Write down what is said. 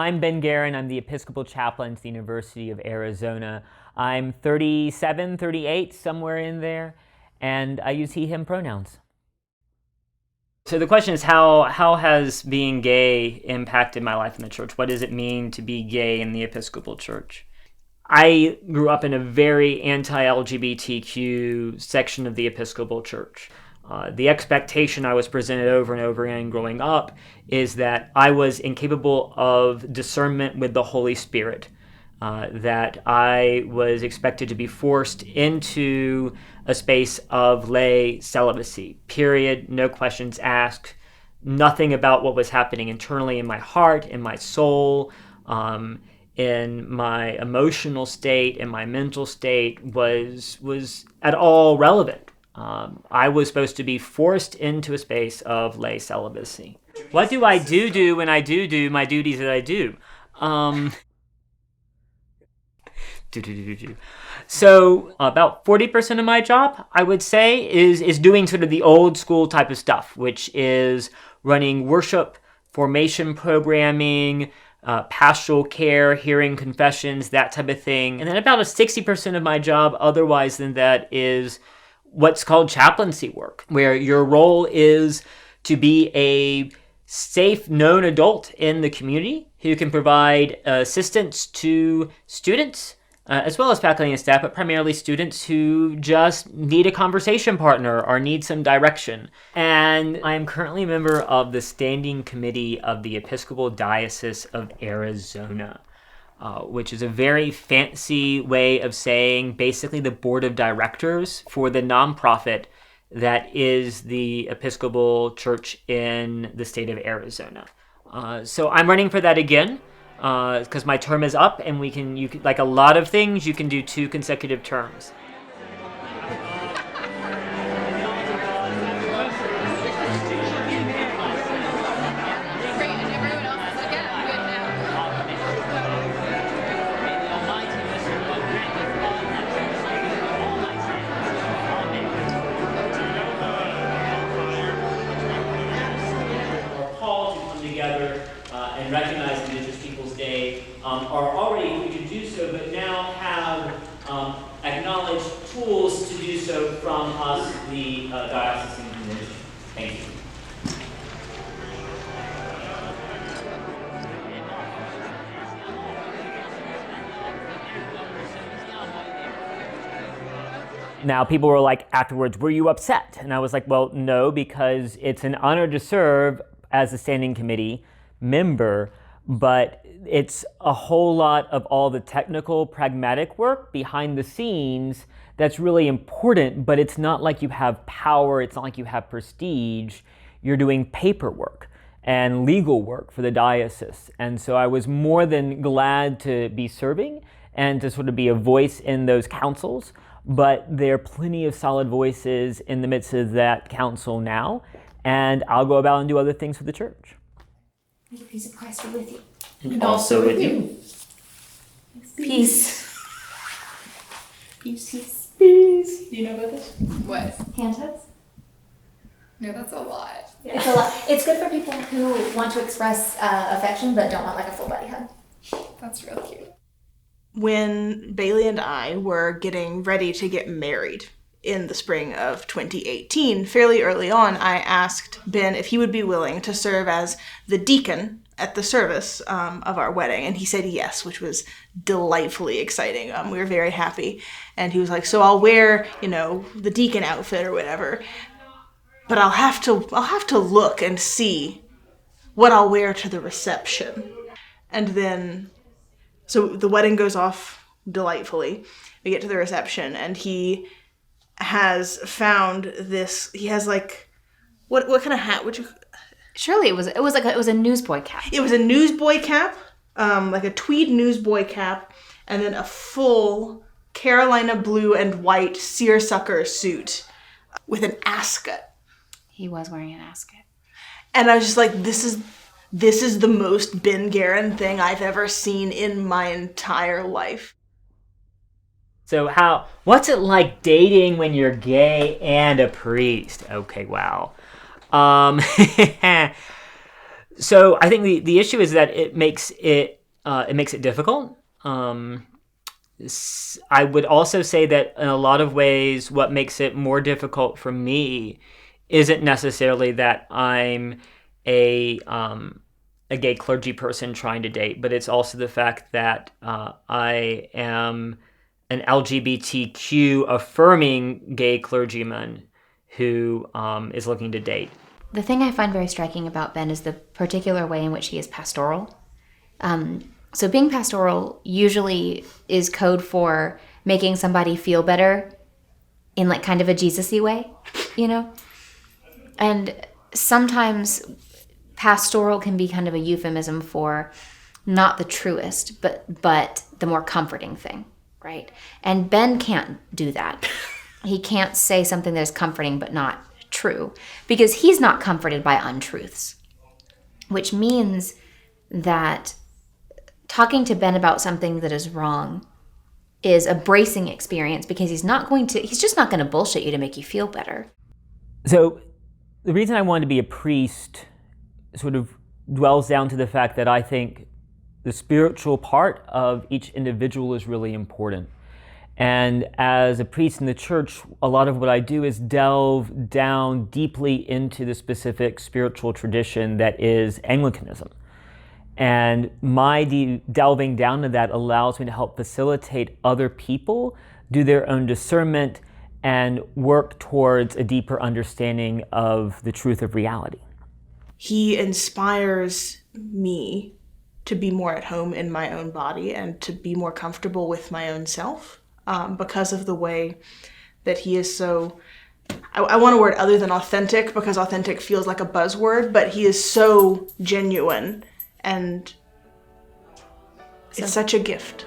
I'm Ben Guerin. I'm the Episcopal Chaplain to the University of Arizona. I'm 37, 38, somewhere in there, and I use he, him pronouns. So the question is, how has being gay impacted my life in the church? What does it mean to be gay in the Episcopal Church? I grew up in a very anti-LGBTQ section of the Episcopal Church. The expectation I was presented over and over again growing up is that I was incapable of discernment with the Holy Spirit, that I was expected to be forced into a space of lay celibacy, period, no questions asked, nothing about what was happening internally in my heart, in my soul, in my emotional state, in my mental state was at all relevant. I was supposed to be forced into a space of lay celibacy. What do I do when I do my duties that I do? So about 40% of my job, I would say, is doing sort of the old school type of stuff, which is running worship, formation programming, pastoral care, hearing confessions, that type of thing. And then about 60% of my job otherwise than that is what's called chaplaincy work, where your role is to be a safe, known adult in the community who can provide assistance to students, as well as faculty and staff, but primarily students who just need a conversation partner or need some direction. And I am currently a member of the Standing Committee of the Episcopal Diocese of Arizona, which is a very fancy way of saying basically the board of directors for the nonprofit that is the Episcopal Church in the state of Arizona. So I'm running for that again, because my term is up, and you can, like a lot of things, you can do 2 consecutive terms. And recognize Indigenous Peoples Day are already free to do so, but now have acknowledged tools to do so from us, the diocesan community. Thank you. Now, people were like, afterwards, were you upset? And I was like, well, no, because it's an honor to serve as a standing committee member, but it's a whole lot of all the technical, pragmatic work behind the scenes that's really important, but it's not like you have power, it's not like you have prestige. You're doing paperwork and legal work for the diocese. And so I was more than glad to be serving and to sort of be a voice in those councils, but there are plenty of solid voices in the midst of that council now, and I'll go about and do other things for the church. May the peace of Christ be with you. And also with you. Peace. Peace. Peace. Peace. Do you know about this? What? Hand hugs? No, that's a lot. It's a lot. It's good for people who want to express affection but don't want like a full body hug. That's real cute. When Bailey and I were getting ready to get married in the spring of 2018, fairly early on, I asked Ben if he would be willing to serve as the deacon at the service of our wedding, and he said yes, which was delightfully exciting. We were very happy, and he was like, so I'll wear, the deacon outfit or whatever, but I'll have to look and see what I'll wear to the reception. And then, so the wedding goes off delightfully. We get to the reception, and he has found this. He has like, what kind of hat would you? Surely it was a newsboy cap. It was a newsboy cap, like a tweed newsboy cap, and then a full Carolina blue and white seersucker suit with an ascot. He was wearing an ascot. And I was just like, this is the most Ben Guerin thing I've ever seen in my entire life. So what's it like dating when you're gay and a priest? Okay, wow. So I think the issue is that it makes it it makes it difficult. I would also say that in a lot of ways, what makes it more difficult for me isn't necessarily that I'm a gay clergy person trying to date, but it's also the fact that I am an LGBTQ affirming gay clergyman who is looking to date. The thing I find very striking about Ben is the particular way in which he is pastoral. So being pastoral usually is code for making somebody feel better in like kind of a Jesus-y way, you know? And sometimes pastoral can be kind of a euphemism for not the truest, but the more comforting thing, right? And Ben can't do that. He can't say something that is comforting but not true, because he's not comforted by untruths, which means that talking to Ben about something that is wrong is a bracing experience, because he's just not going to bullshit you to make you feel better. So the reason I wanted to be a priest sort of dwells down to the fact that I think the spiritual part of each individual is really important. And as a priest in the church, a lot of what I do is delve down deeply into the specific spiritual tradition that is Anglicanism. And my delving down to that allows me to help facilitate other people do their own discernment and work towards a deeper understanding of the truth of reality. He inspires me to be more at home in my own body and to be more comfortable with my own self, because of the way that he is so, I want a word other than authentic, because authentic feels like a buzzword, but he is so genuine, and it's such a gift.